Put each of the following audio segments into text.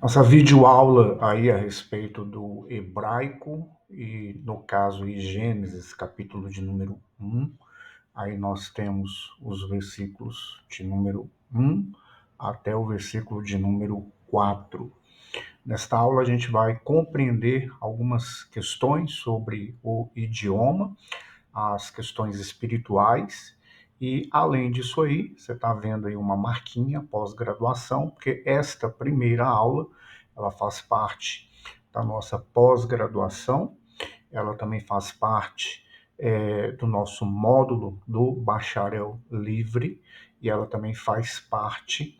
Nossa videoaula aí a respeito do hebraico e, no caso, aí, Gênesis, capítulo de número 1. Aí nós temos os versículos de número 1 até o versículo de número 4. Nesta aula a gente vai compreender algumas questões sobre o idioma, as questões espirituais e, além disso aí, você está vendo aí uma marquinha pós-graduação, porque esta primeira aula, ela faz parte da nossa pós-graduação, ela também faz parte do nosso módulo do bacharel livre, e ela também faz parte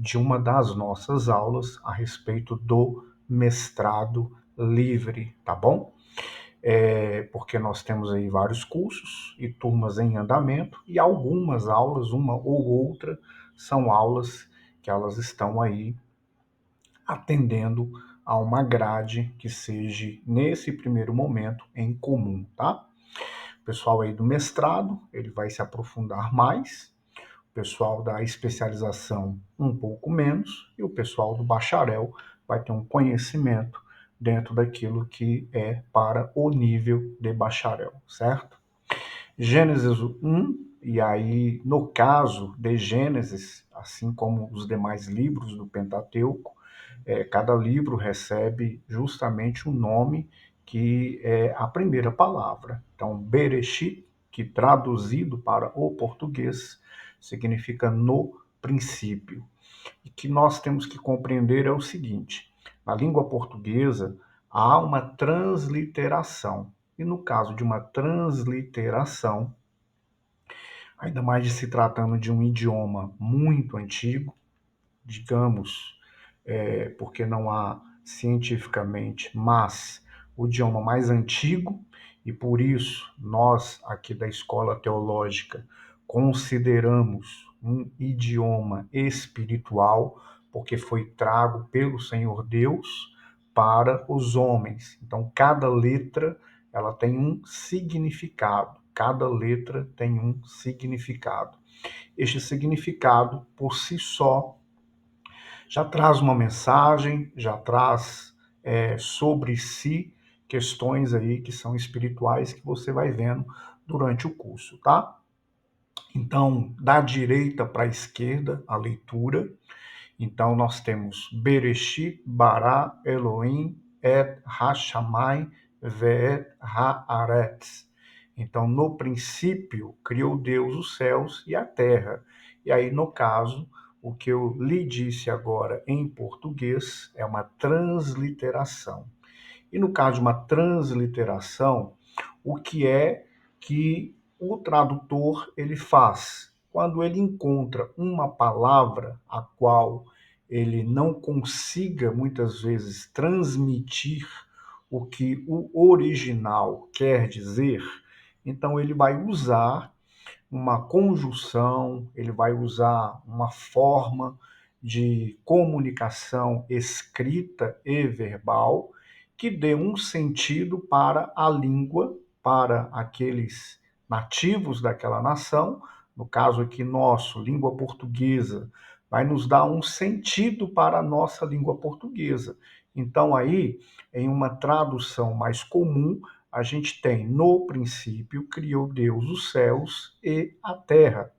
de uma das nossas aulas a respeito do mestrado livre, tá bom? Porque nós temos aí vários cursos e turmas em andamento, e algumas aulas, uma ou outra, são aulas que elas estão aí atendendo a uma grade que seja, nesse primeiro momento, em comum, tá? O pessoal aí do mestrado, ele vai se aprofundar mais, o pessoal da especialização um pouco menos, e o pessoal do bacharel vai ter um conhecimento dentro daquilo que é para o nível de bacharel, certo? Gênesis 1, e aí, no caso de Gênesis, assim como os demais livros do Pentateuco, cada livro recebe justamente um nome que é a primeira palavra. Então, Bereshit, que traduzido para o português, significa no princípio. E que nós temos que compreender é o seguinte: na língua portuguesa há uma transliteração. E no caso de uma transliteração, ainda mais de se tratando de um idioma muito antigo, digamos, porque não há cientificamente, mas o idioma mais antigo, e por isso nós aqui da Escola Teológica consideramos um idioma espiritual, porque foi trago pelo Senhor Deus para os homens. Então, cada letra ela tem um significado. Cada letra tem um significado. Este significado, por si só, já traz uma mensagem, já traz sobre si questões aí que são espirituais que você vai vendo durante o curso, tá? Então, da direita para a esquerda, a leitura. Então, nós temos Bereshit, Bara, Elohim, Et Hashamai, Ve'et Haaretz. Então, no princípio, criou Deus os céus e a terra. E aí, no caso, o que eu lhe disse agora em português é uma transliteração. E no caso de uma transliteração, o que é que o tradutor ele faz? Quando ele encontra uma palavra a qual ele não consiga muitas vezes transmitir o que o original quer dizer, então ele vai usar uma conjunção, ele vai usar uma forma de comunicação escrita e verbal que dê um sentido para a língua, para aqueles nativos daquela nação, no caso aqui nosso, língua portuguesa, vai nos dar um sentido para a nossa língua portuguesa. Então aí, em uma tradução mais comum, a gente tem, no princípio, criou Deus os céus e a terra.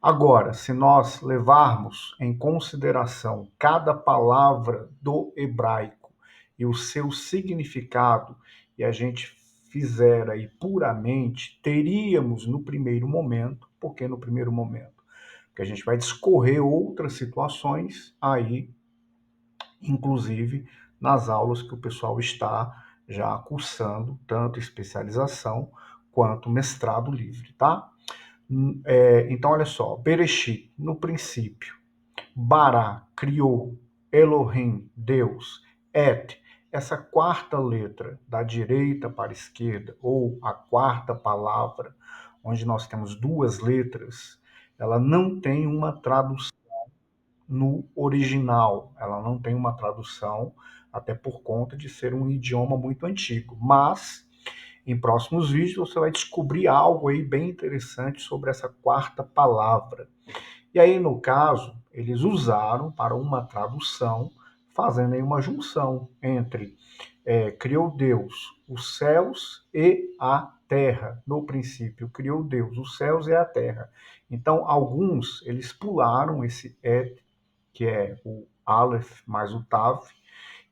Agora, se nós levarmos em consideração cada palavra do hebraico e o seu significado, e a gente fizer aí puramente, teríamos no primeiro momento, porque no primeiro momento, que a gente vai discorrer outras situações aí, inclusive nas aulas que o pessoal está já cursando, tanto especialização quanto mestrado livre, tá? Então, olha só, Bereshit, no princípio, Bará, criou, Elohim, Deus, Et, essa quarta letra da direita para a esquerda, ou a quarta palavra, onde nós temos duas letras, ela não tem uma tradução no original, ela não tem uma tradução, até por conta de ser um idioma muito antigo, mas em próximos vídeos você vai descobrir algo aí bem interessante sobre essa quarta palavra. E aí, no caso, eles usaram para uma tradução, fazendo aí uma junção entre criou Deus os céus e a terra. No princípio, criou Deus os céus e a terra. Então, alguns, eles pularam esse et, que é o Aleph mais o Tav,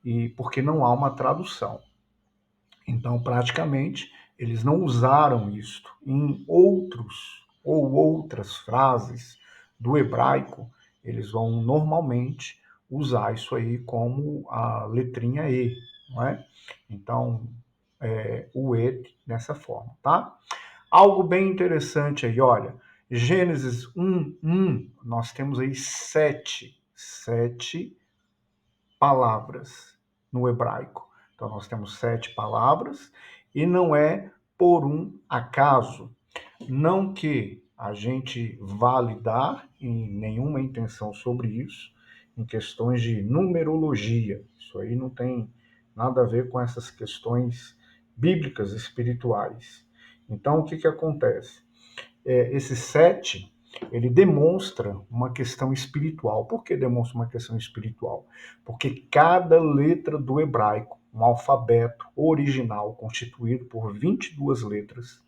e porque não há uma tradução. Então, praticamente, eles não usaram isto. Em outros ou outras frases do hebraico, eles vão normalmente usar isso aí como a letrinha E, não é? Então, o E dessa forma, tá? Algo bem interessante aí, olha, Gênesis 1:1, nós temos aí sete palavras no hebraico. Então, nós temos 7 palavras e não é por um acaso. Não que a gente vá lidar em nenhuma intenção sobre isso, em questões de numerologia. Isso aí não tem nada a ver com essas questões bíblicas espirituais. Então, o que acontece? Esse 7 ele demonstra uma questão espiritual. Por que demonstra uma questão espiritual? Porque cada letra do hebraico, um alfabeto original constituído por 22 letras.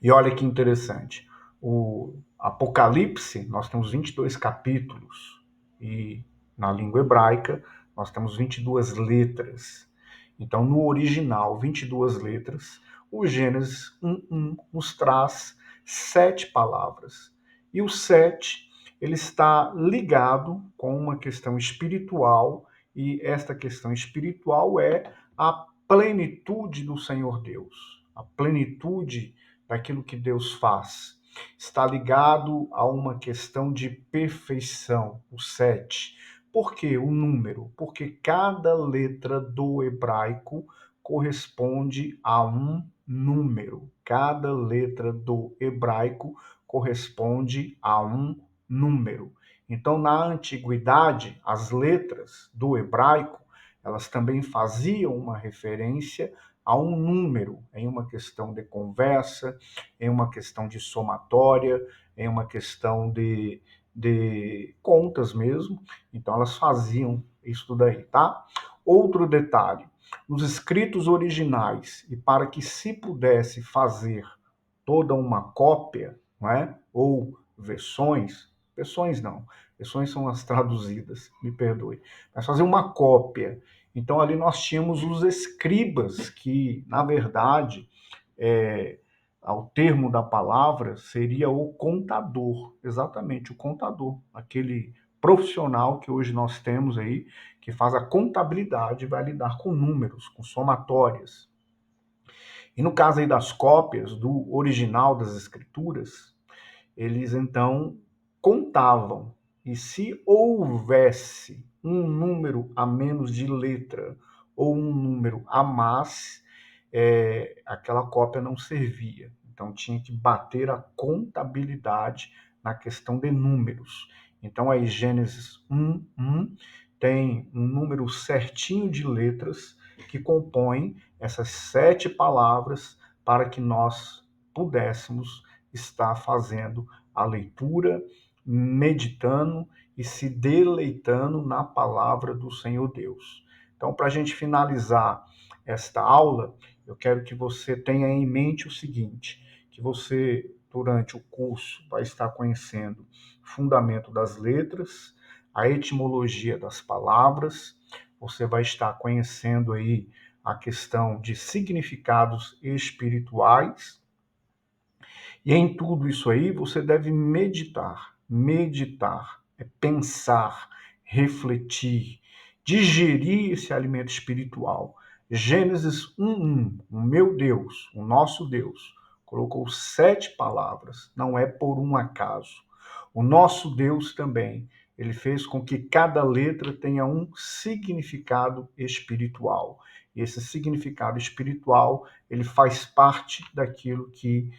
E olha que interessante, o Apocalipse, nós temos 22 capítulos, e na língua hebraica nós temos 22 letras. Então, no original, 22 letras, o Gênesis 1:1 nos traz 7 palavras. E o 7, ele está ligado com uma questão espiritual, e esta questão espiritual é a plenitude do Senhor Deus, a plenitude daquilo que Deus faz. Está ligado a uma questão de perfeição, o 7. Por que o número? Porque cada letra do hebraico corresponde a um número. Cada letra do hebraico corresponde a um número. Então, na antiguidade, as letras do hebraico, elas também faziam uma referência a um número, em uma questão de conversa, em uma questão de somatória, em uma questão de contas mesmo. Então, elas faziam isso daí, tá? Outro detalhe, nos escritos originais, e para que se pudesse fazer toda uma cópia, não é? Ou versões não, versões são as traduzidas, me perdoe, mas fazer uma cópia. Então ali nós tínhamos os escribas, que na verdade, ao termo da palavra, seria o contador, exatamente, o contador, aquele profissional que hoje nós temos aí, que faz a contabilidade, vai lidar com números, com somatórias. E no caso aí das cópias do original das escrituras, eles então contavam. E se houvesse um número a menos de letra ou um número a mais, aquela cópia não servia. Então tinha que bater a contabilidade na questão de números. Então aí Gênesis 1:1 tem um número certinho de letras que compõem essas 7 palavras para que nós pudéssemos estar fazendo a leitura, meditando e se deleitando na palavra do Senhor Deus. Então, para a gente finalizar esta aula, eu quero que você tenha em mente o seguinte, que você, durante o curso, vai estar conhecendo o fundamento das letras, a etimologia das palavras, você vai estar conhecendo aí a questão de significados espirituais, e em tudo isso aí você deve meditar. Meditar é pensar, refletir, digerir esse alimento espiritual. Gênesis 1:1, o meu Deus, o nosso Deus, colocou 7 palavras, não é por um acaso. O nosso Deus também, ele fez com que cada letra tenha um significado espiritual. E esse significado espiritual, ele faz parte daquilo que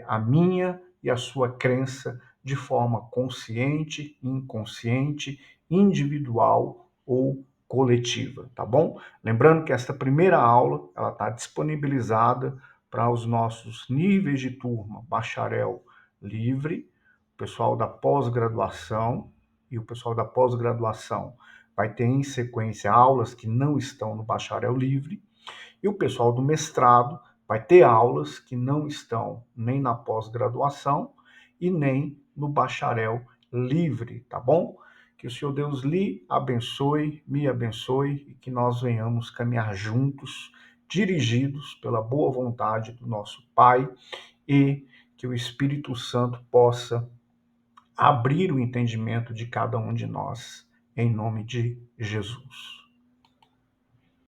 a minha e a sua crença de forma consciente, inconsciente, individual ou coletiva, tá bom? Lembrando que esta primeira aula, ela está disponibilizada para os nossos níveis de turma, bacharel livre, pessoal da pós-graduação, e o pessoal da pós-graduação vai ter em sequência aulas que não estão no Bacharel Livre, e o pessoal do mestrado vai ter aulas que não estão nem na pós-graduação e nem no Bacharel Livre, tá bom? Que o Senhor Deus lhe abençoe, me abençoe e que nós venhamos caminhar juntos, dirigidos pela boa vontade do nosso Pai e que o Espírito Santo possa abrir o entendimento de cada um de nós, em nome de Jesus.